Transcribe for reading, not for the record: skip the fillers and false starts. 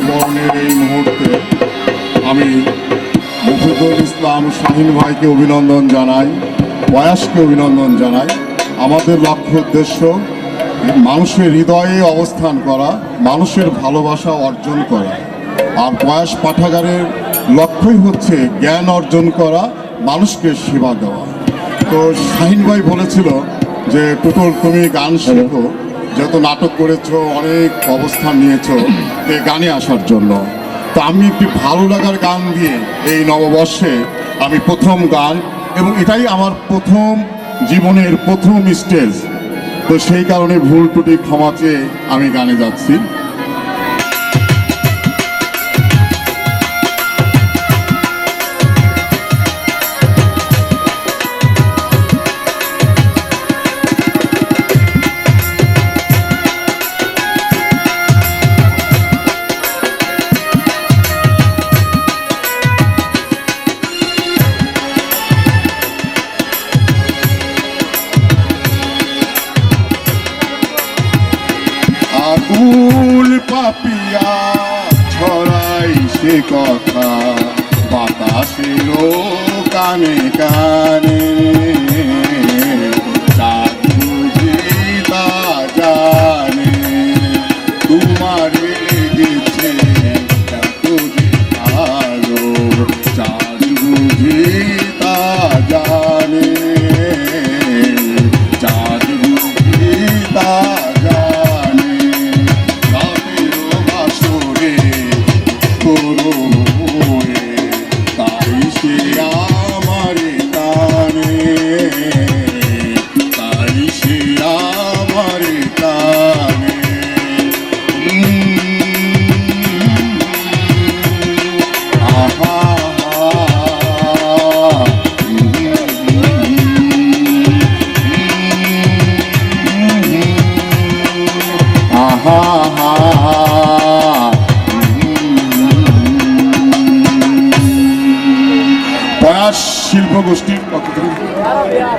বরণের এই মুহূর্তে আমি মুফিদুল ইসলাম শাহিন ভাইকে অভিনন্দন জানাই, প্রয়াসকে অভিনন্দন জানাই। আমাদের লক্ষ্য উদ্দেশ্য মানুষের হৃদয়ে অবস্থান করা, মানুষের ভালোবাসা অর্জন করা। আর প্রয়াস পাঠাগারের লক্ষ্যই হচ্ছে জ্ঞান অর্জন করা, মানুষকে সেবা দেওয়া। তো শাহিন ভাই বলেছিল যে টুটুল তুমি গান শেখো, যত নাটক করেছো, অনেক অবস্থান নিয়েছো এই গানে আসার জন্য। তো আমি একটি ভালো লাগার গান দিয়ে এই নববর্ষে আমি প্রথম গান, এবং এটাই আমার প্রথম জীবনের প্রথম স্টেজ। তো সেই কারণে ভুল ত্রুটি ক্ষমা চেয়ে আমি গানে যাচ্ছি। আকুল পাপিয়া ছড়াই সে কথা বাতাসেরও কানে কানে, চাঁদ বুঝি তা জানে তোমারে লেগেছে এত যে ভালো, চাঁদ বুঝি তা জানে, চাঁদ বুঝি তা প্রয়াস শিল্প গোষ্ঠীর পক্ষ থেকে